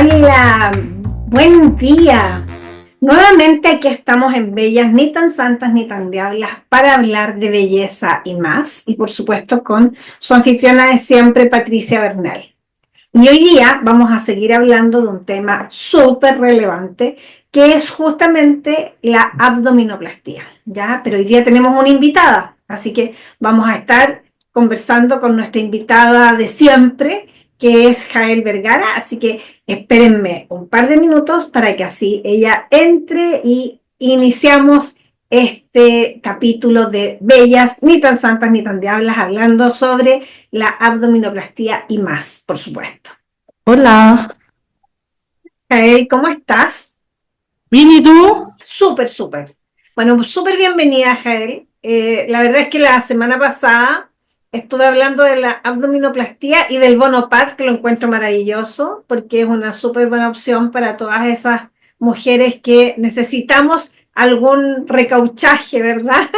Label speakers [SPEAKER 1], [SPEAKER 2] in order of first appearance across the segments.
[SPEAKER 1] Hola, buen día. Nuevamente aquí estamos en Bellas, ni tan santas ni tan diablas, para hablar de belleza y más. Y por supuesto con su anfitriona de siempre, Patricia Bernal. Y hoy día vamos a seguir hablando de un tema súper relevante, que es justamente la abdominoplastía, ¿ya? Pero hoy día tenemos una invitada, así que vamos a estar conversando con nuestra invitada de siempre, que es Jael Vergara, así que espérenme un par de minutos para que así ella entre y iniciamos este capítulo de Bellas, ni tan santas ni tan diablas, hablando sobre la abdominoplastía y más, por supuesto.
[SPEAKER 2] Hola,
[SPEAKER 1] Jael, ¿cómo estás?
[SPEAKER 2] bien, ¿y tú?
[SPEAKER 1] Súper, súper. Bueno, súper bienvenida, Jael. La verdad es que la semana pasada estuve hablando de la abdominoplastía y del Bonopad, que lo encuentro maravilloso, porque es una súper buena opción para todas esas mujeres que necesitamos algún recauchaje, ¿verdad?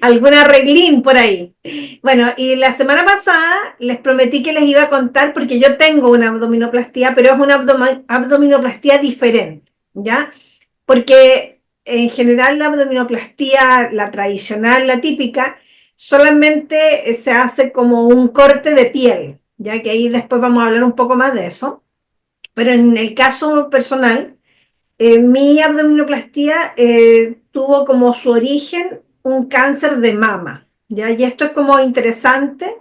[SPEAKER 1] Algún arreglín por ahí. Bueno, y la semana pasada les prometí que les iba a contar, porque yo tengo una abdominoplastía, pero es una abdominoplastía diferente, ¿ya? Porque en general la abdominoplastía, la tradicional, la típica, solamente se hace como un corte de piel, ya que ahí después vamos a hablar un poco más de eso. Pero en el caso personal, mi abdominoplastía tuvo como su origen un cáncer de mama, ¿ya? Y esto es como interesante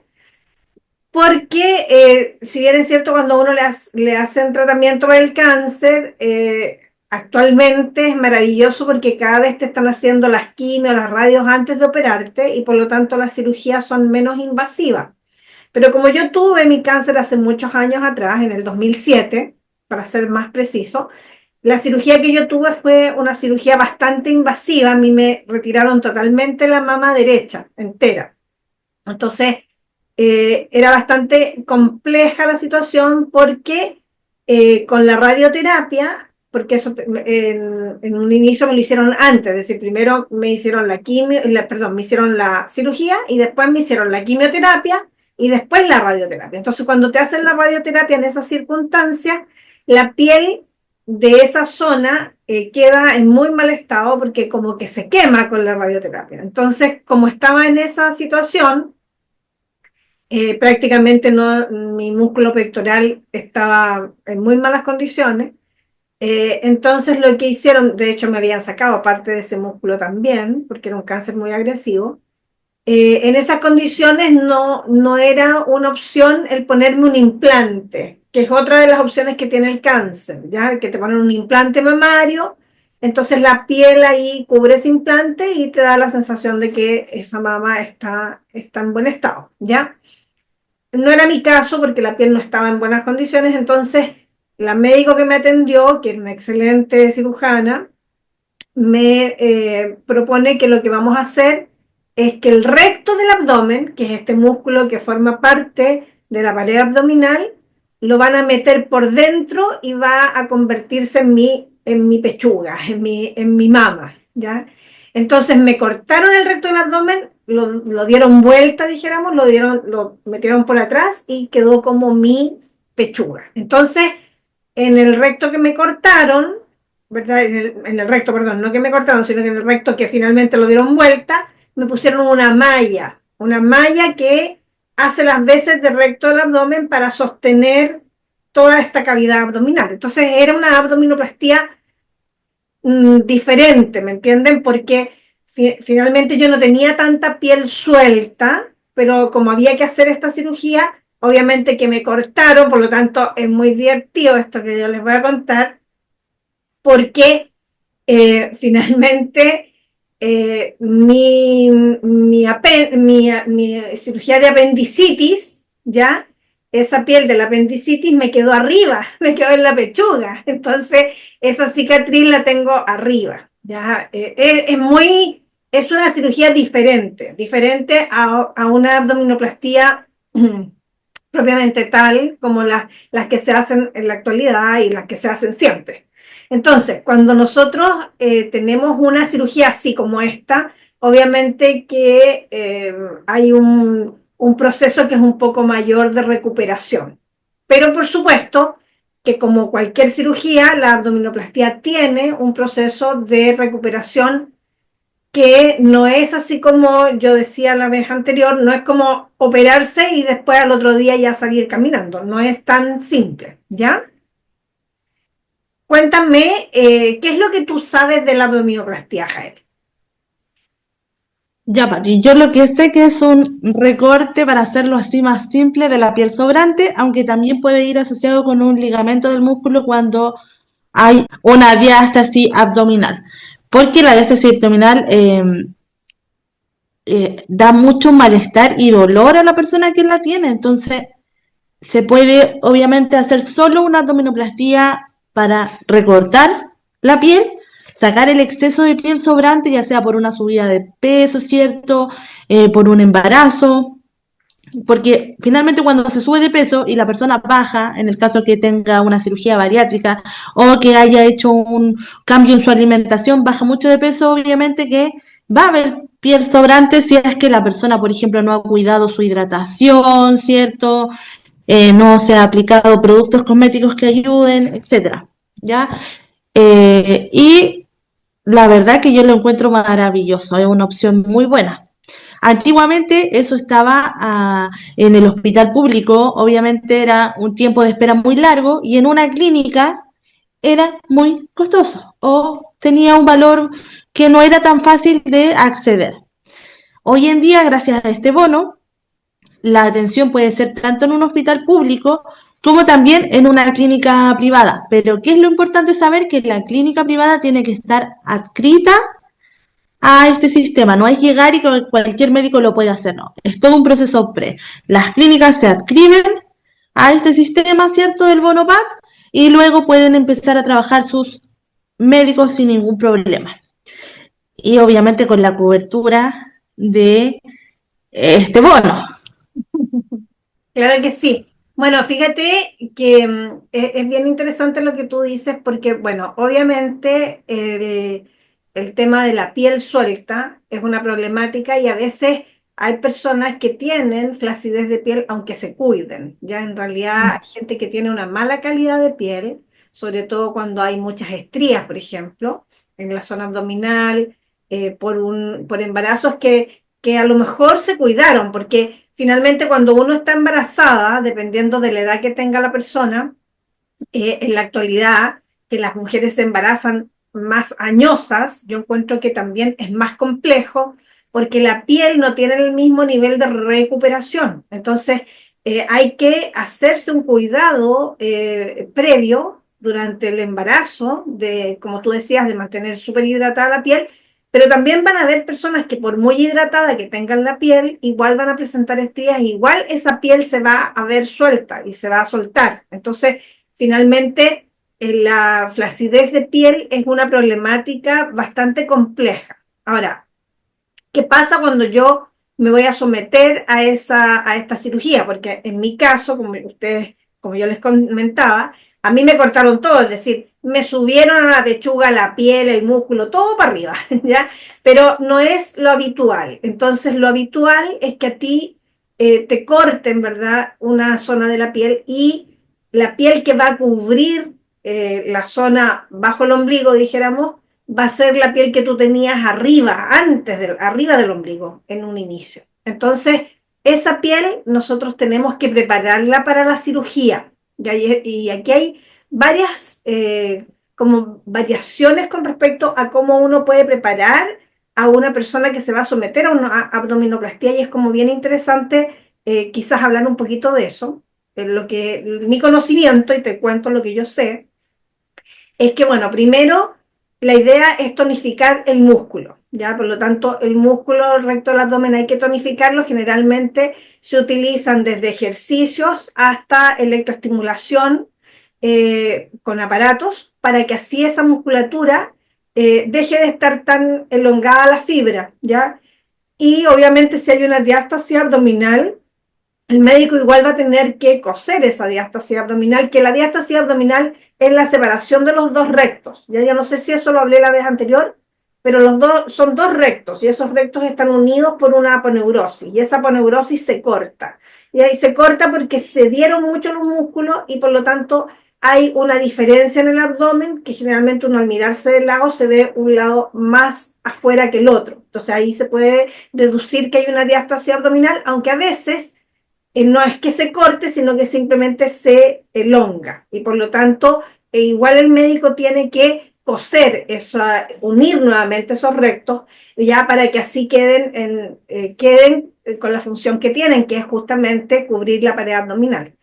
[SPEAKER 1] porque, si bien es cierto, cuando uno le hacen tratamiento para el cáncer, actualmente es maravilloso porque cada vez te están haciendo las quimios, las radios antes de operarte y por lo tanto las cirugías son menos invasivas. Pero como yo tuve mi cáncer hace muchos años atrás, en el 2007, para ser más preciso, la cirugía que yo tuve fue una cirugía bastante invasiva. A mí me retiraron totalmente la mama derecha, entera. Entonces, era bastante compleja la situación porque con la radioterapia, porque eso en un inicio me lo hicieron antes, es decir, primero me hicieron la quimio, perdón, me hicieron la cirugía y después me hicieron la quimioterapia y después la radioterapia. Entonces, cuando te hacen la radioterapia en esas circunstancias, la piel de esa zona queda en muy mal estado porque como que se quema con la radioterapia. Entonces, como estaba en esa situación, prácticamente no, mi músculo pectoral estaba en muy malas condiciones. Entonces lo que hicieron, de hecho me habían sacado parte de ese músculo también, porque era un cáncer muy agresivo. En esas condiciones no era una opción el ponerme un implante, que es otra de las opciones que tiene el cáncer, ya que te ponen un implante mamario, entonces la piel ahí cubre ese implante y te da la sensación de que esa mama está en buen estado, ¿ya? No era mi caso porque la piel no estaba en buenas condiciones, entonces la médico que me atendió, que era una excelente cirujana, me propone que lo que vamos a hacer es que el recto del abdomen, que es este músculo que forma parte de la pared abdominal, lo van a meter por dentro y va a convertirse en mi pechuga, en mi mama, ¿ya? Entonces me cortaron el recto del abdomen, lo dieron vuelta, dijéramos, lo metieron por atrás y quedó como mi pechuga. Entonces, en el recto que me cortaron, ¿verdad? En el recto, perdón, no que me cortaron, sino que en el recto que finalmente lo dieron vuelta, me pusieron una malla que hace las veces de recto del abdomen para sostener toda esta cavidad abdominal. Entonces era una abdominoplastía diferente, ¿me entienden? Porque finalmente yo no tenía tanta piel suelta, pero como había que hacer esta cirugía, obviamente que me cortaron, por lo tanto es muy divertido esto que yo les voy a contar, porque finalmente mi cirugía de apendicitis, ¿ya? Esa piel del apendicitis me quedó arriba, me quedó en la pechuga. Entonces, esa cicatriz la tengo arriba, ¿ya? Es una cirugía diferente a una abdominoplastía propiamente tal como las que se hacen en la actualidad y las que se hacen siempre. Entonces, cuando nosotros tenemos una cirugía así como esta, obviamente que hay un proceso que es un poco mayor de recuperación. Pero por supuesto, que como cualquier cirugía, la abdominoplastia tiene un proceso de recuperación que no es así como yo decía la vez anterior, no es como operarse y después al otro día ya salir caminando, no es tan simple, ¿ya? Cuéntame, ¿qué es lo que tú sabes de la abdominoplastia, Jael?
[SPEAKER 2] Ya, Pati, yo lo que sé que es un recorte para hacerlo así más simple de la piel sobrante, aunque también puede ir asociado con un ligamento del músculo cuando hay una diástasis abdominal. Porque la diástasis abdominal da mucho malestar y dolor a la persona que la tiene. Entonces, se puede obviamente hacer solo una abdominoplastía para recortar la piel, sacar el exceso de piel sobrante, ya sea por una subida de peso, ¿cierto? Por un embarazo, porque finalmente cuando se sube de peso y la persona baja, en el caso que tenga una cirugía bariátrica o que haya hecho un cambio en su alimentación, baja mucho de peso, obviamente que va a haber piel sobrante si es que la persona, por ejemplo, no ha cuidado su hidratación, ¿cierto? No se ha aplicado productos cosméticos que ayuden, etcétera, ¿ya? Y la verdad que yo lo encuentro maravilloso, es una opción muy buena. Antiguamente eso estaba en el hospital público, obviamente era un tiempo de espera muy largo y en una clínica era muy costoso o tenía un valor que no era tan fácil de acceder. Hoy en día, gracias a este bono, la atención puede ser tanto en un hospital público como también en una clínica privada. Pero ¿qué es lo importante saber? Que la clínica privada tiene que estar adscrita a este sistema. No es llegar y que cualquier médico lo puede hacer, no. Es todo un proceso pre. Las clínicas se adscriben a este sistema, ¿cierto? Del bono PAT y luego pueden empezar a trabajar sus médicos sin ningún problema. Y obviamente con la cobertura de este bono.
[SPEAKER 1] Claro que sí. Bueno, fíjate que es bien interesante lo que tú dices porque, bueno, obviamente el tema de la piel suelta es una problemática y a veces hay personas que tienen flacidez de piel aunque se cuiden. Ya en realidad hay gente que tiene una mala calidad de piel, sobre todo cuando hay muchas estrías, por ejemplo, en la zona abdominal, por embarazos que a lo mejor se cuidaron, porque finalmente cuando uno está embarazada, dependiendo de la edad que tenga la persona, en la actualidad, que las mujeres se embarazan más añosas, yo encuentro que también es más complejo porque la piel no tiene el mismo nivel de recuperación. Entonces, hay que hacerse un cuidado previo durante el embarazo, de, como tú decías, de mantener súper hidratada la piel, pero también van a haber personas que por muy hidratada que tengan la piel, igual van a presentar estrías, igual esa piel se va a ver suelta y se va a soltar. Entonces, finalmente, la flacidez de piel es una problemática bastante compleja. Ahora, ¿qué pasa cuando yo me voy a someter a esta cirugía? Porque en mi caso, como yo les comentaba, a mí me cortaron todo, es decir, me subieron a la pechuga, la piel, el músculo, todo para arriba, ¿ya? Pero no es lo habitual. Entonces, lo habitual es que a ti te corten, ¿verdad?, una zona de la piel y la piel que va a cubrir la zona bajo el ombligo, dijéramos, va a ser la piel que tú tenías arriba, arriba del ombligo, en un inicio. Entonces, esa piel nosotros tenemos que prepararla para la cirugía. Y aquí hay varias como variaciones con respecto a cómo uno puede preparar a una persona que se va a someter a una abdominoplastia y es como bien interesante quizás hablar un poquito de eso. Mi conocimiento, y te cuento lo que yo sé, es que, bueno, primero la idea es tonificar el músculo, ¿ya? Por lo tanto, el músculo recto del abdomen hay que tonificarlo. Generalmente se utilizan desde ejercicios hasta electroestimulación con aparatos para que así esa musculatura deje de estar tan elongada la fibra, ¿ya? Y obviamente si hay una diástasis abdominal, el médico igual va a tener que coser esa diástasis abdominal, que la diástasis abdominal es la separación de los dos rectos. Ya yo no sé si eso lo hablé la vez anterior, pero los dos son dos rectos y esos rectos están unidos por una aponeurosis y esa aponeurosis se corta. Y ahí se corta porque se dieron mucho los músculos y por lo tanto hay una diferencia en el abdomen, que generalmente uno al mirarse del lado se ve un lado más afuera que el otro. Entonces ahí se puede deducir que hay una diástasis abdominal, aunque a veces no es que se corte, sino que simplemente se elonga. Y por lo tanto, igual el médico tiene que coser, unir nuevamente esos rectos, ya para que así queden con la función que tienen, que es justamente cubrir la pared abdominal.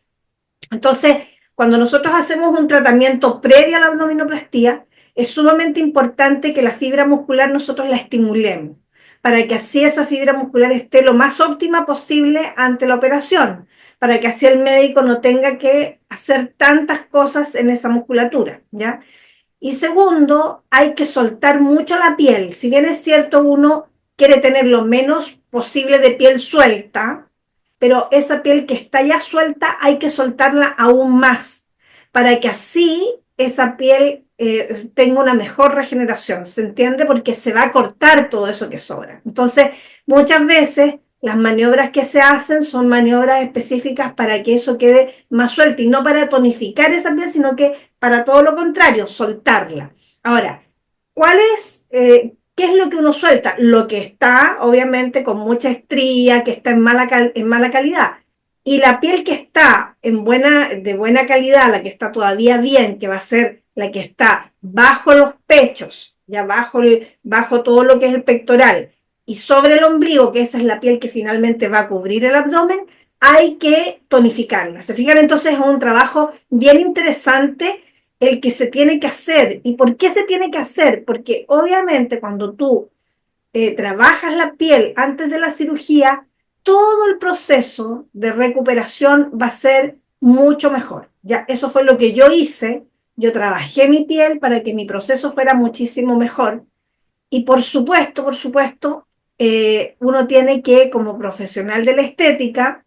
[SPEAKER 1] Entonces, cuando nosotros hacemos un tratamiento previo a la abdominoplastía, es sumamente importante que la fibra muscular nosotros la estimulemos, para que así esa fibra muscular esté lo más óptima posible ante la operación, para que así el médico no tenga que hacer tantas cosas en esa musculatura, ¿ya? Y segundo, hay que soltar mucho la piel. Si bien es cierto, uno quiere tener lo menos posible de piel suelta, pero esa piel que está ya suelta hay que soltarla aún más para que así esa piel tenga una mejor regeneración, ¿se entiende? Porque se va a cortar todo eso que sobra. Entonces, muchas veces las maniobras que se hacen son maniobras específicas para que eso quede más suelto y no para tonificar esa piel, sino que para todo lo contrario, soltarla. Ahora, ¿qué es lo que uno suelta? Lo que está, obviamente, con mucha estría, que está en mala calidad. Y la piel que está de buena calidad, la que está todavía bien, que va a ser la que está bajo los pechos, ya bajo todo lo que es el pectoral, y sobre el ombligo, que esa es la piel que finalmente va a cubrir el abdomen, hay que tonificarla. ¿Se fijan? Entonces es un trabajo bien interesante el que se tiene que hacer. ¿Y por qué se tiene que hacer? Porque obviamente cuando tú trabajas la piel antes de la cirugía, todo el proceso de recuperación va a ser mucho mejor. Ya, eso fue lo que yo hice. Yo trabajé mi piel para que mi proceso fuera muchísimo mejor. Y por supuesto, uno tiene que, como profesional de la estética,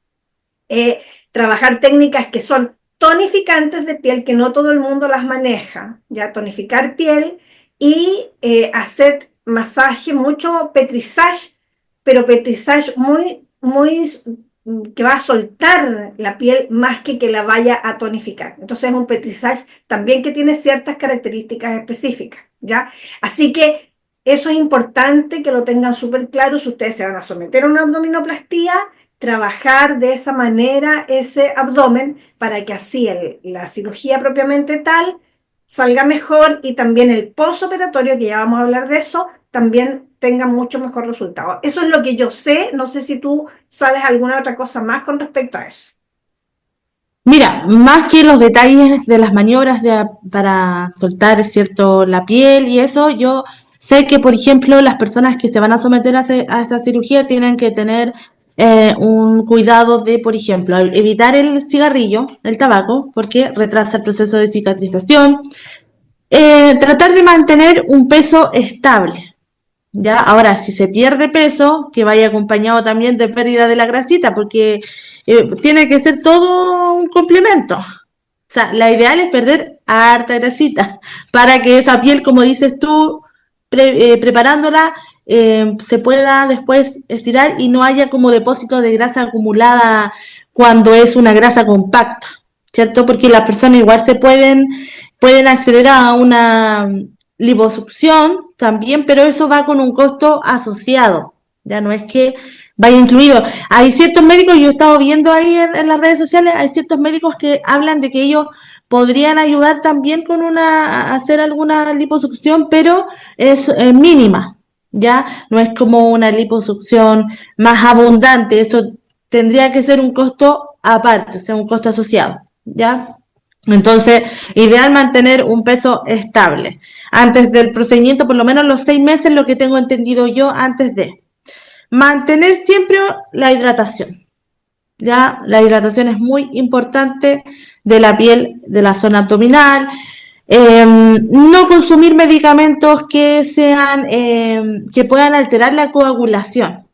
[SPEAKER 1] trabajar técnicas que son tonificantes de piel, que no todo el mundo las maneja, ya tonificar piel y hacer masaje, mucho petrisage, pero petrisage muy que va a soltar la piel más que la vaya a tonificar. Entonces es un petrisage también que tiene ciertas características específicas, ¿ya? Así que eso es importante que lo tengan súper claro si ustedes se van a someter a una abdominoplastía, trabajar de esa manera ese abdomen para que así la cirugía propiamente tal salga mejor y también el postoperatorio, que ya vamos a hablar de eso, también tenga mucho mejor resultado. Eso es lo que yo sé, no sé si tú sabes alguna otra cosa más con respecto a eso.
[SPEAKER 2] Mira, más que los detalles de las maniobras para soltar, ¿cierto?, la piel y eso, yo sé que, por ejemplo, las personas que se van a someter a esta cirugía tienen que tener un cuidado de, por ejemplo, evitar el cigarrillo, el tabaco, porque retrasa el proceso de cicatrización, tratar de mantener un peso estable. ¿Ya? Ahora, si se pierde peso, que vaya acompañado también de pérdida de la grasita, porque tiene que ser todo un complemento. O sea, la ideal es perder harta grasita para que esa piel, como dices tú, preparándola, se pueda después estirar y no haya como depósito de grasa acumulada cuando es una grasa compacta, ¿cierto? Porque las personas igual pueden acceder a una liposucción también, pero eso va con un costo asociado, ya no es que vaya incluido. Hay ciertos médicos, yo he estado viendo ahí en las redes sociales, hay ciertos médicos que hablan de que ellos podrían ayudar también con a hacer alguna liposucción, pero es mínima, ya no es como una liposucción más abundante, eso tendría que ser un costo aparte, o sea, un costo asociado, ya. Entonces, ideal mantener un peso estable. Antes del procedimiento, por lo menos los 6 meses, lo que tengo entendido yo antes de. Mantener siempre la hidratación. Ya, la hidratación es muy importante de la piel, de la zona abdominal. No consumir medicamentos que puedan alterar la coagulación.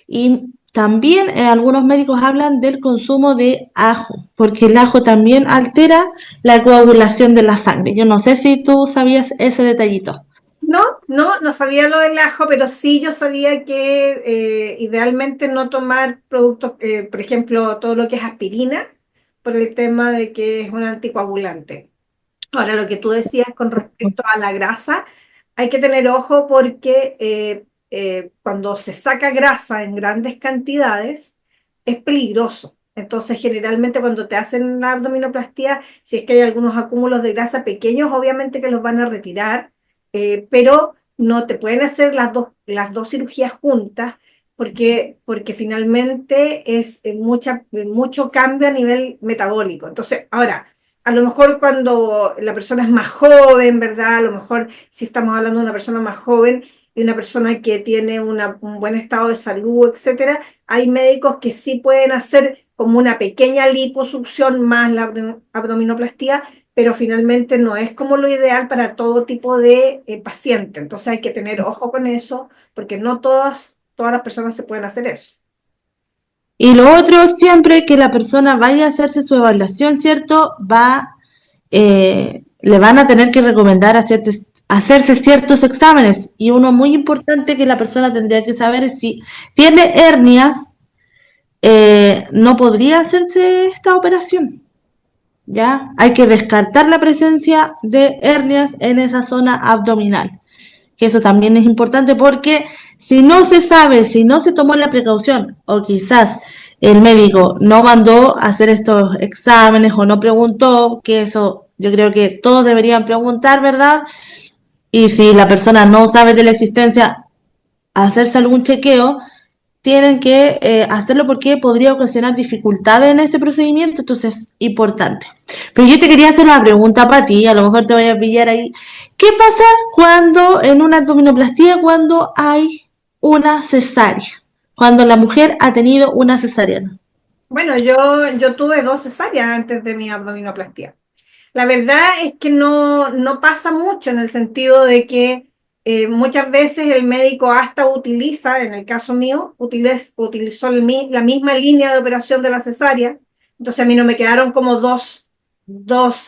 [SPEAKER 2] Y también algunos médicos hablan del consumo de ajo, porque el ajo también altera la coagulación de la sangre. Yo no sé si tú sabías ese detallito.
[SPEAKER 1] No sabía lo del ajo, pero sí yo sabía que idealmente no tomar productos, por ejemplo, todo lo que es aspirina, por el tema de que es un anticoagulante. Ahora, lo que tú decías con respecto a la grasa, hay que tener ojo porque cuando se saca grasa en grandes cantidades, es peligroso. Entonces, generalmente cuando te hacen la abdominoplastia, si es que hay algunos acúmulos de grasa pequeños, obviamente que los van a retirar, pero no te pueden hacer las dos cirugías juntas porque finalmente es mucho cambio a nivel metabólico. Entonces, ahora a lo mejor cuando la persona es más joven, ¿verdad? A lo mejor si estamos hablando de una persona más joven y una persona que tiene un buen estado de salud, etcétera, hay médicos que sí pueden hacer como una pequeña liposucción más la abdominoplastía, pero finalmente no es como lo ideal para todo tipo de paciente. Entonces hay que tener ojo con eso, porque no todas las personas se pueden hacer eso.
[SPEAKER 2] Y lo otro, siempre que la persona vaya a hacerse su evaluación, ¿cierto? Le van a tener que recomendar hacerse ciertos exámenes. Y uno muy importante que la persona tendría que saber es si tiene hernias, no podría hacerse esta operación. ¿Ya? Hay que descartar la presencia de hernias en esa zona abdominal. Que eso también es importante porque si no se sabe, si no se tomó la precaución o quizás el médico no mandó a hacer estos exámenes o no preguntó, que eso yo creo que todos deberían preguntar, ¿verdad? Y si la persona no sabe de la existencia, hacerse algún chequeo, tienen que hacerlo porque podría ocasionar dificultades en este procedimiento, entonces es importante. Pero yo te quería hacer una pregunta para ti, a lo mejor te voy a pillar ahí. ¿Qué pasa cuando en una abdominoplastía cuando hay una cesárea? Cuando la mujer ha tenido una cesárea.
[SPEAKER 1] Bueno, yo tuve dos cesáreas antes de mi abdominoplastia. La verdad es que no pasa mucho en el sentido de que muchas veces el médico hasta utiliza, en el caso mío, utilizó la misma línea de operación de la cesárea. Entonces a mí no me quedaron como dos, dos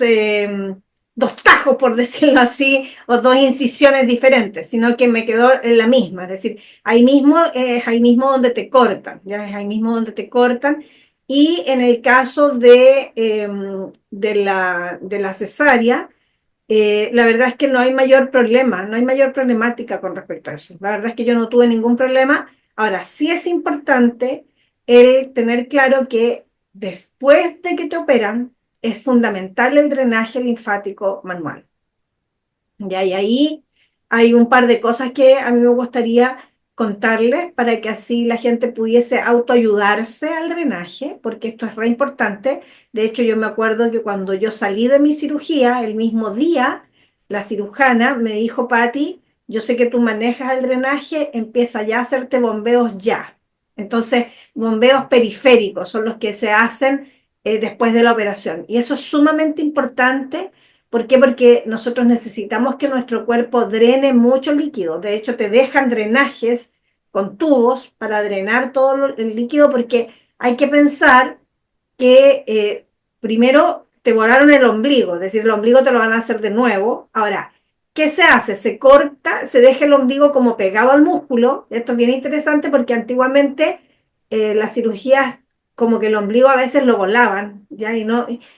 [SPEAKER 1] tajos, por decirlo así, o dos incisiones diferentes, sino que me quedó en la misma. Es decir, ahí mismo es ahí mismo donde te cortan, ya es ahí mismo donde te cortan. Y en el caso de la cesárea, la verdad es que no hay mayor problema, no hay mayor problemática con respecto a eso. La verdad es que yo no tuve ningún problema. Ahora, sí es importante el tener claro que después de que te operan, es fundamental el drenaje linfático manual. ¿Ya? Y ahí hay un par de cosas que a mí me gustaría contarles para que así la gente pudiese autoayudarse al drenaje, porque esto es re importante. De hecho, yo me acuerdo que cuando yo salí de mi cirugía, el mismo día, la cirujana me dijo, Patti, yo sé que tú manejas el drenaje, empieza ya a hacerte bombeos ya. Entonces, bombeos periféricos son los que se hacen después de la operación. Y eso es sumamente importante. ¿Por qué? Porque nosotros necesitamos que nuestro cuerpo drene mucho líquido. De hecho, te dejan drenajes con tubos para drenar todo el líquido porque hay que pensar que primero te volaron el ombligo, es decir, el ombligo te lo van a hacer de nuevo. Ahora, ¿qué se hace? Se corta, se deja el ombligo como pegado al músculo. Esto es bien interesante porque antiguamente las cirugías como que el ombligo a veces lo volaban, ¿ya? Y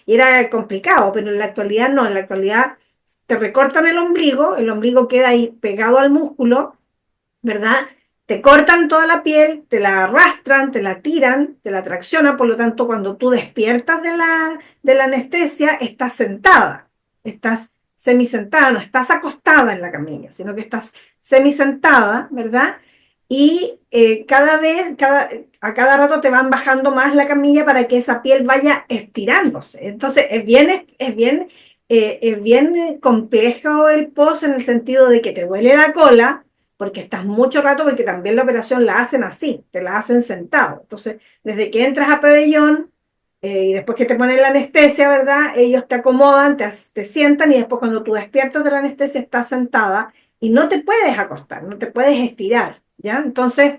[SPEAKER 1] era complicado, pero en la actualidad no, en la actualidad te recortan el ombligo queda ahí pegado al músculo, ¿verdad? Te cortan toda la piel, te la arrastran, te la tiran, te la traccionan, por lo tanto, cuando tú despiertas de la anestesia, estás sentada, estás semisentada, no estás acostada en la camilla, sino que estás semisentada, ¿verdad? Y a cada rato te van bajando más la camilla para que esa piel vaya estirándose. Entonces, es bien complejo el post en el sentido de que te duele la cola, porque estás mucho rato, porque también la operación la hacen así, te la hacen sentado. Entonces, desde que entras a pabellón y después que te ponen la anestesia, ¿verdad? Ellos te acomodan, te sientan y después cuando tú despiertas de la anestesia estás sentada y no te puedes acostar, no te puedes estirar, ¿ya? Entonces,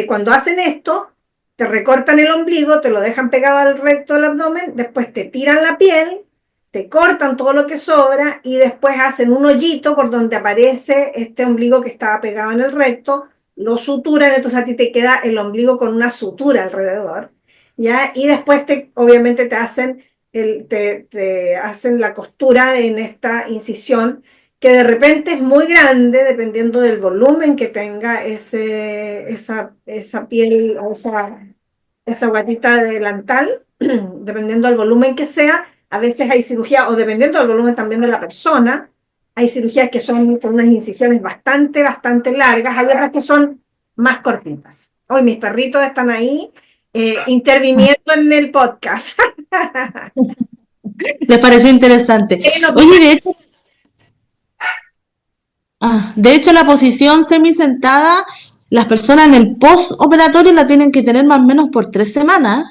[SPEAKER 1] cuando hacen esto, te recortan el ombligo, te lo dejan pegado al recto del abdomen, después te tiran la piel, te cortan todo lo que sobra y después hacen un hoyito por donde aparece este ombligo que estaba pegado en el recto, lo suturan, entonces a ti te queda el ombligo con una sutura alrededor. ¿ya? Y después obviamente te hacen la costura en esta incisión, que de repente es muy grande, dependiendo del volumen que tenga esa piel o esa guatita de delantal, dependiendo del volumen que sea. A veces hay cirugía, o dependiendo del volumen también de la persona, hay cirugías que son con unas incisiones bastante, bastante largas, hay otras que son más cortitas. Hoy mis perritos están ahí interviniendo en el podcast.
[SPEAKER 2] ¿Les pareció interesante?
[SPEAKER 1] No, pues,
[SPEAKER 2] Oye, de hecho, la posición semisentada, las personas en el postoperatorio la tienen que tener más o menos por 3 semanas.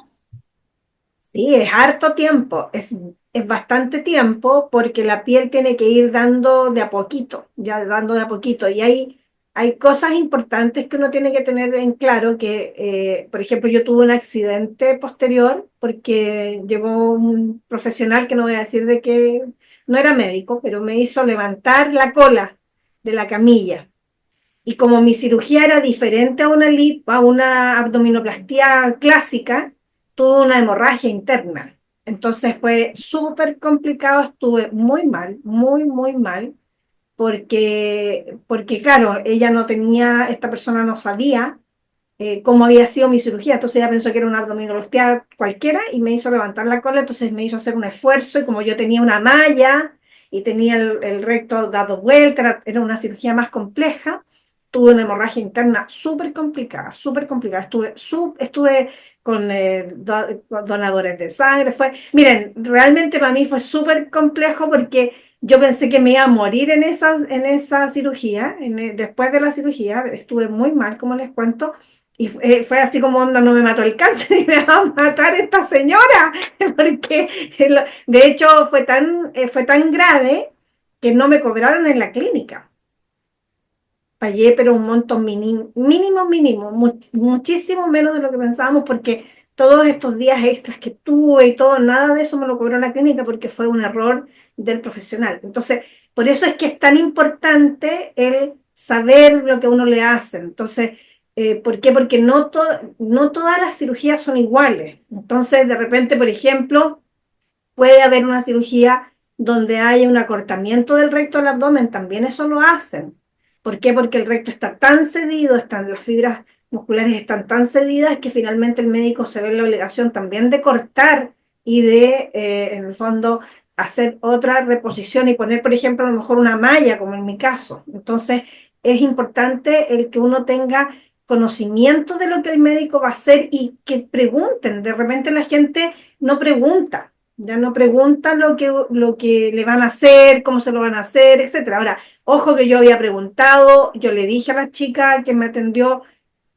[SPEAKER 1] sí, es harto tiempo, es bastante tiempo porque la piel tiene que ir dando de a poquito, ya dando de a poquito. Y hay cosas importantes que uno tiene que tener en claro, que, por ejemplo, yo tuve un accidente posterior porque llegó un profesional, que no voy a decir de qué, no era médico, pero me hizo levantar la cola de la camilla. Y como mi cirugía era diferente a una abdominoplastía clásica, tuve una hemorragia interna. Entonces fue súper complicado, estuve muy mal, muy, muy mal, porque claro, esta persona no sabía cómo había sido mi cirugía, entonces ella pensó que era una abdominoplastia cualquiera y me hizo levantar la cola, entonces me hizo hacer un esfuerzo y como yo tenía una malla y tenía el recto dado vuelta, era una cirugía más compleja, tuve una hemorragia interna súper complicada, súper complicada. Estuve con donadores de sangre. Miren, realmente para mí fue súper complejo porque yo pensé que me iba a morir en esa cirugía. Después de la cirugía estuve muy mal, como les cuento. Y fue así como onda, no me mató el cáncer y me va a matar esta señora, porque de hecho fue tan grave que no me cobraron en la clínica. Pagué, pero un monto mínimo, mínimo, mínimo, muchísimo menos de lo que pensábamos, porque todos estos días extras que tuve y todo, nada de eso me lo cobró la clínica porque fue un error del profesional. Entonces, por eso es que es tan importante el saber lo que uno le hace. Entonces, ¿por qué? Porque no todas las cirugías son iguales. Entonces, de repente, por ejemplo, puede haber una cirugía donde haya un acortamiento del recto del abdomen, también eso lo hacen. ¿Por qué? Porque el recto está tan cedido, las fibras musculares están tan cedidas que finalmente el médico se ve en la obligación también de cortar y de, en el fondo, hacer otra reposición y poner, por ejemplo, a lo mejor una malla, como en mi caso. Entonces, es importante el que uno tenga conocimiento de lo que el médico va a hacer y que pregunten. De repente la gente no pregunta, ya no preguntan lo que le van a hacer, cómo se lo van a hacer, etcétera. Ahora, ojo que yo había preguntado, yo le dije a la chica que me atendió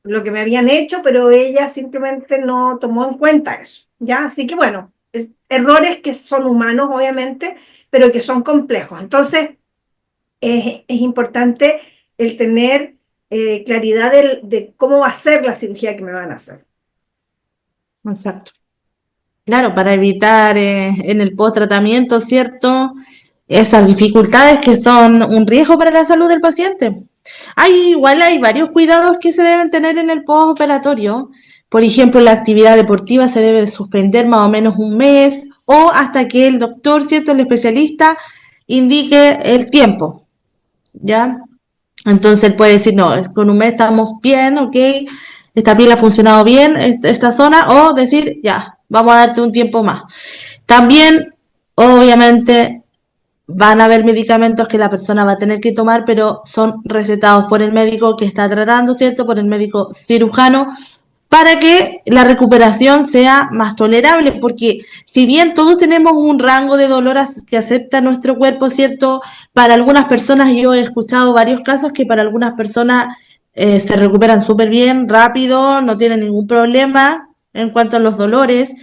[SPEAKER 1] lo que me habían hecho, pero ella simplemente no tomó en cuenta eso, ¿ya? Así que bueno, errores que son humanos, obviamente, pero que son complejos. Entonces, es importante el tener claridad de cómo va a ser la cirugía que me van a hacer.
[SPEAKER 2] Exacto. Claro, para evitar en el post-tratamiento, ¿cierto? Esas dificultades que son un riesgo para la salud del paciente. Igual hay varios cuidados que se deben tener en el postoperatorio. Por ejemplo, la actividad deportiva se debe suspender más o menos un mes o hasta que el doctor, ¿cierto? El especialista indique el tiempo, ¿ya? Entonces él puede decir, no, con un mes estamos bien, ok, esta piel ha funcionado bien, esta zona, o decir, ya, vamos a darte un tiempo más. También, obviamente, van a haber medicamentos que la persona va a tener que tomar, pero son recetados por el médico que está tratando, ¿cierto? Por el médico cirujano, para que la recuperación sea más tolerable, porque si bien todos tenemos un rango de dolor que acepta nuestro cuerpo, ¿cierto? Para algunas personas, yo he escuchado varios casos que para algunas personas se recuperan súper bien, rápido, no tienen ningún problema en cuanto a los dolores,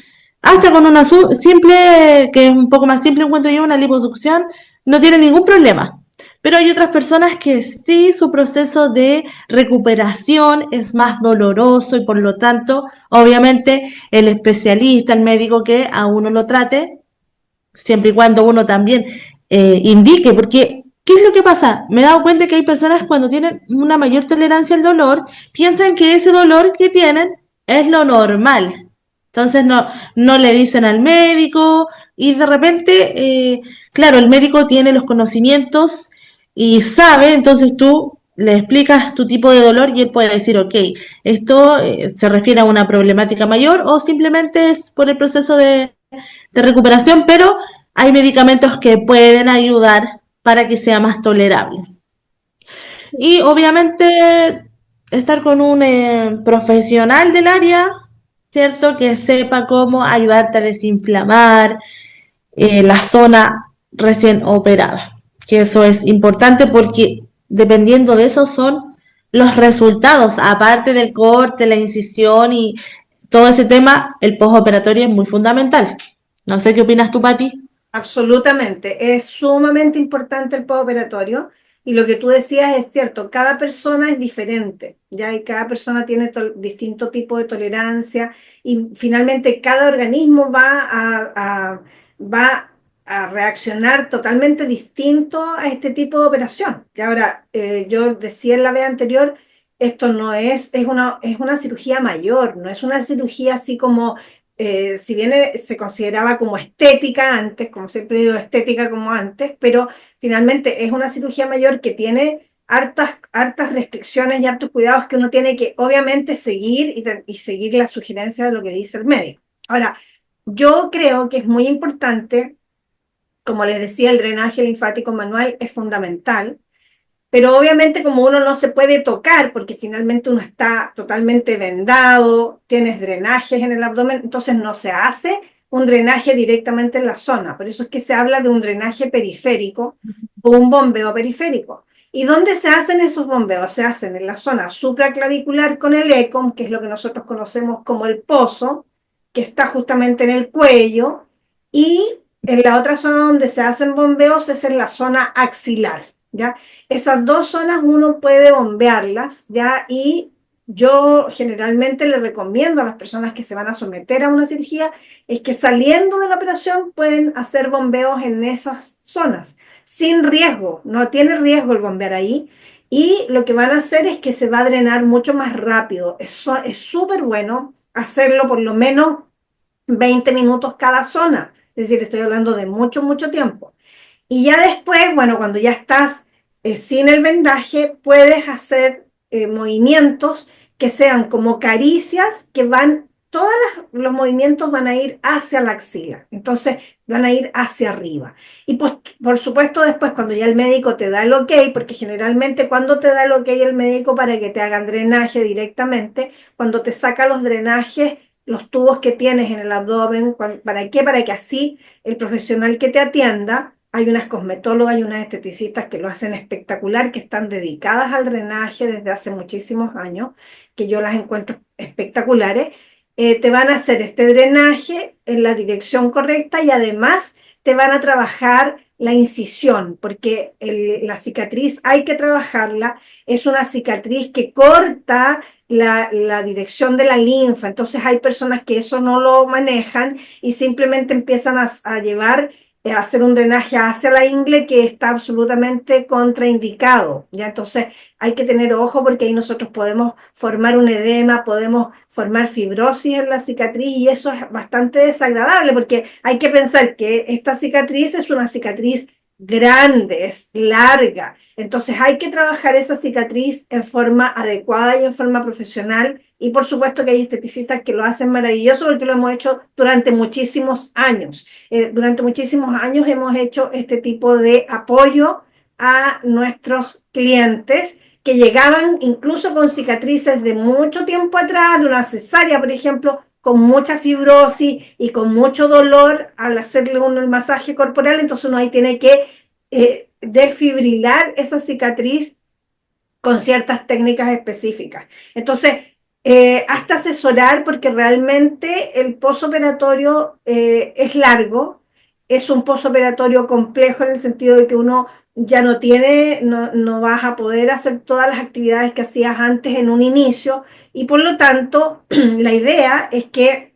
[SPEAKER 2] hasta con una simple, que es un poco más simple, encuentro yo, una liposucción, no tiene ningún problema. Pero hay otras personas que sí, su proceso de recuperación es más doloroso y por lo tanto, obviamente, el especialista, el médico que a uno lo trate, siempre y cuando uno también indique, porque ¿qué es lo que pasa? Me he dado cuenta que hay personas cuando tienen una mayor tolerancia al dolor, piensan que ese dolor que tienen es lo normal. Entonces no le dicen al médico y de repente, claro, el médico tiene los conocimientos y sabe, entonces tú le explicas tu tipo de dolor y él puede decir, ok, esto se refiere a una problemática mayor o simplemente es por el proceso de recuperación, pero hay medicamentos que pueden ayudar para que sea más tolerable. Y obviamente estar con un profesional del área, ¿cierto? Que sepa cómo ayudarte a desinflamar la zona recién operada. Que eso es importante porque dependiendo de eso son los resultados, aparte del corte, la incisión y todo ese tema, el postoperatorio es muy fundamental. No sé qué opinas tú, Pati.
[SPEAKER 1] Absolutamente, es sumamente importante el postoperatorio y lo que tú decías es cierto, cada persona es diferente, ¿ya? Y cada persona tiene distinto tipo de tolerancia y finalmente cada organismo va a reaccionar totalmente distinto a este tipo de operación. Y ahora, yo decía en la vez anterior, esto no es una cirugía mayor, no es una cirugía así como si bien se consideraba como estética antes, como siempre digo, estética como antes, pero finalmente es una cirugía mayor que tiene hartas restricciones y hartos cuidados que uno tiene que obviamente seguir y seguir la sugerencia de lo que dice el médico. Ahora, yo creo que es muy importante, como les decía, el drenaje linfático manual es fundamental, pero obviamente como uno no se puede tocar, porque finalmente uno está totalmente vendado, tienes drenajes en el abdomen, entonces no se hace un drenaje directamente en la zona. Por eso es que se habla de un drenaje periférico o un bombeo periférico. ¿Y dónde se hacen esos bombeos? Se hacen en la zona supraclavicular con el ECOM, que es lo que nosotros conocemos como el pozo, que está justamente en el cuello, y en la otra zona donde se hacen bombeos es en la zona axilar, ¿ya? Esas dos zonas uno puede bombearlas, ¿ya? Y yo generalmente le recomiendo a las personas que se van a someter a una cirugía es que saliendo de la operación pueden hacer bombeos en esas zonas, sin riesgo, no tiene riesgo el bombear ahí. Y lo que van a hacer es que se va a drenar mucho más rápido. Eso es súper bueno hacerlo por lo menos 20 minutos cada zona. Es decir, estoy hablando de mucho, mucho tiempo. Y ya después, bueno, cuando ya estás sin el vendaje, puedes hacer movimientos que sean como caricias que van, todos los movimientos van a ir hacia la axila, entonces van a ir hacia arriba. Y pues, por supuesto, después cuando ya el médico te da el ok, porque generalmente cuando te da el ok el médico para que te hagan drenaje directamente, cuando te saca los drenajes, los tubos que tienes en el abdomen, ¿para qué? Para que así el profesional que te atienda, hay unas cosmetólogas y unas esteticistas que lo hacen espectacular, que están dedicadas al drenaje desde hace muchísimos años, que yo las encuentro espectaculares. Te van a hacer este drenaje en la dirección correcta y además te van a trabajar la incisión, porque la cicatriz hay que trabajarla, es una cicatriz que corta la dirección de la linfa, entonces hay personas que eso no lo manejan y simplemente empiezan a llevar hacer un drenaje hacia la ingle que está absolutamente contraindicado, ¿ya? Entonces hay que tener ojo porque ahí nosotros podemos formar un edema, podemos formar fibrosis en la cicatriz y eso es bastante desagradable porque hay que pensar que esta cicatriz es una cicatriz grande, es larga, entonces hay que trabajar esa cicatriz en forma adecuada y en forma profesional y por supuesto que hay esteticistas que lo hacen maravilloso porque lo hemos hecho durante muchísimos años. Durante muchísimos años hemos hecho este tipo de apoyo a nuestros clientes que llegaban incluso con cicatrices de mucho tiempo atrás, de una cesárea, por ejemplo, con mucha fibrosis y con mucho dolor al hacerle el masaje corporal, entonces uno ahí tiene que desfibrilar esa cicatriz con ciertas técnicas específicas. Entonces, hasta asesorar, porque realmente el posoperatorio es largo, es un posoperatorio complejo en el sentido de que uno ya no vas a poder hacer todas las actividades que hacías antes en un inicio y por lo tanto la idea es que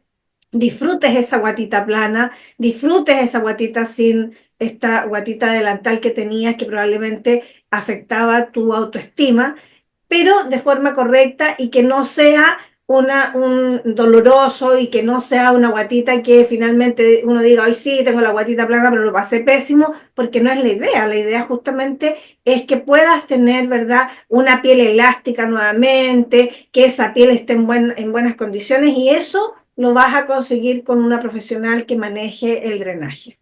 [SPEAKER 1] disfrutes esa guatita plana, disfrutes esa guatita sin esta guatita delantal que tenías que probablemente afectaba tu autoestima, pero de forma correcta y que no sea un doloroso y que no sea una guatita que finalmente uno diga, hoy sí, tengo la guatita plana, pero lo pasé pésimo, porque no es la idea. La idea justamente es que puedas tener, ¿verdad?, una piel elástica nuevamente, que esa piel esté en buenas condiciones, y eso lo vas a conseguir con una profesional que maneje el drenaje.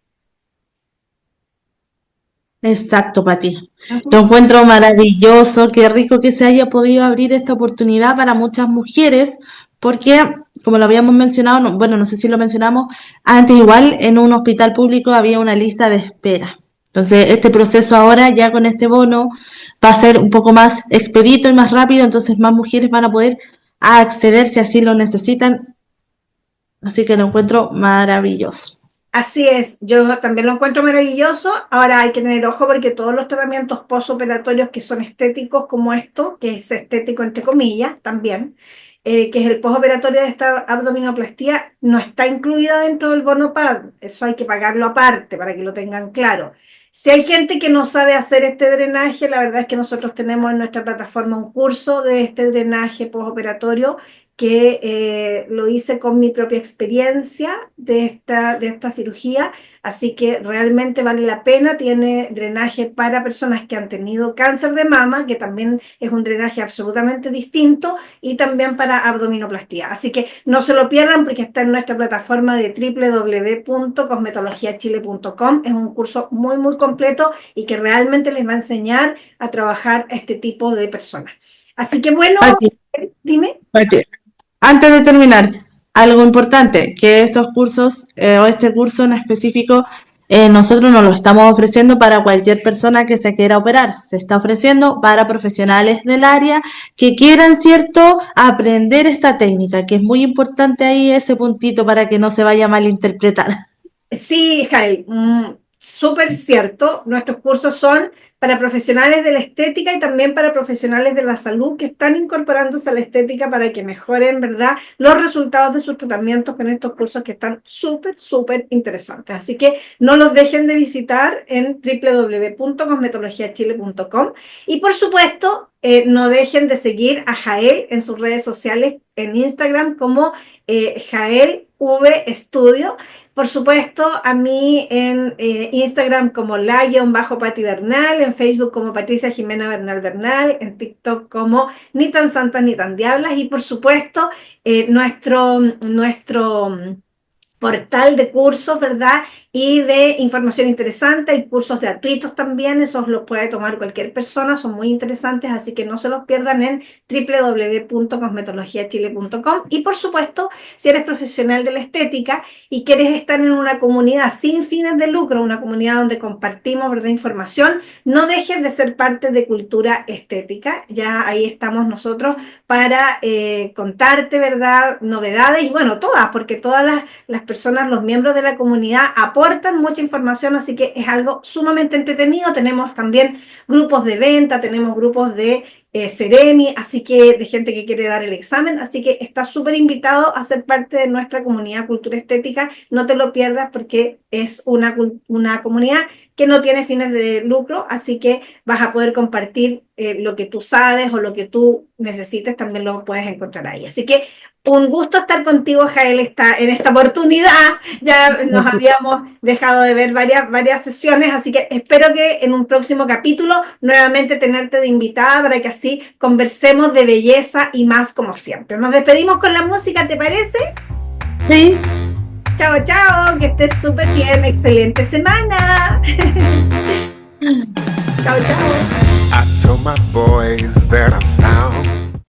[SPEAKER 2] Exacto, Pati. Lo
[SPEAKER 1] Uh-huh.
[SPEAKER 2] encuentro maravilloso, qué rico que se haya podido abrir esta oportunidad para muchas mujeres, porque, como lo habíamos mencionado, bueno, no sé si lo mencionamos, antes igual en un hospital público había una lista de espera. Entonces, este proceso ahora ya con este bono va a ser un poco más expedito y más rápido, entonces más mujeres van a poder acceder si así lo necesitan. Así que lo encuentro maravilloso.
[SPEAKER 1] Así es, yo también lo encuentro maravilloso. Ahora hay que tener ojo porque todos los tratamientos postoperatorios que son estéticos como esto, que es estético entre comillas también, que es el postoperatorio de esta abdominoplastía, no está incluida dentro del bono PAD. Eso hay que pagarlo aparte para que lo tengan claro. Si hay gente que no sabe hacer este drenaje, la verdad es que nosotros tenemos en nuestra plataforma un curso de este drenaje postoperatorio que lo hice con mi propia experiencia de esta cirugía, así que realmente vale la pena. Tiene drenaje para personas que han tenido cáncer de mama, que también es un drenaje absolutamente distinto, y también para abdominoplastía. Así que no se lo pierdan porque está en nuestra plataforma de www.cosmetologiachile.com. Es un curso muy, muy completo y que realmente les va a enseñar a trabajar a este tipo de personas. Así que bueno,
[SPEAKER 2] Pati,
[SPEAKER 1] dime.
[SPEAKER 2] Pati, antes de terminar, algo importante, que estos cursos o este curso en específico, nosotros no lo estamos ofreciendo para cualquier persona que se quiera operar, se está ofreciendo para profesionales del área que quieran, ¿cierto?, aprender esta técnica, que es muy importante ahí ese puntito para que no se vaya a malinterpretar.
[SPEAKER 1] Sí, Jael, súper cierto. Nuestros cursos son para profesionales de la estética y también para profesionales de la salud que están incorporándose a la estética para que mejoren, ¿verdad?, los resultados de sus tratamientos con estos cursos que están súper, súper interesantes. Así que no los dejen de visitar en www.cosmetologiachile.com, y por supuesto, no dejen de seguir a Jael en sus redes sociales, en Instagram como Jael V Estudio. Por supuesto, a mí en Instagram como la-Pati Bernal, en Facebook como Patricia Jimena Bernal Bernal, en TikTok como Ni tan santas ni tan diablas, y por supuesto nuestro portal de cursos, ¿verdad?, y de información interesante. Hay cursos gratuitos también, esos los puede tomar cualquier persona, son muy interesantes, así que no se los pierdan en www.cosmetologiachile.com. Y por supuesto, si eres profesional de la estética y quieres estar en una comunidad sin fines de lucro, una comunidad donde compartimos, ¿verdad?, información, no dejes de ser parte de Cultura Estética. Ya ahí estamos nosotros para contarte, ¿verdad?, novedades, y bueno, todas, porque todas las personas, los miembros de la comunidad aportan mucha información, así que es algo sumamente entretenido. Tenemos también grupos de venta, tenemos grupos de Ceremi, así que de gente que quiere dar el examen, así que estás súper invitado a ser parte de nuestra comunidad Cultura Estética. No te lo pierdas porque es una comunidad que no tiene fines de lucro, así que vas a poder compartir lo que tú sabes o lo que tú necesites, también lo puedes encontrar ahí. Así que un gusto estar contigo, Jael, en esta oportunidad. Ya nos habíamos dejado de ver varias sesiones, así que espero que en un próximo capítulo nuevamente tenerte de invitada para que así conversemos de belleza y más, como siempre. Nos despedimos con la música, ¿te parece?
[SPEAKER 2] Sí.
[SPEAKER 1] Chao, chao, que estés súper bien, excelente semana. Chao, chao.
[SPEAKER 3] I told my boys that I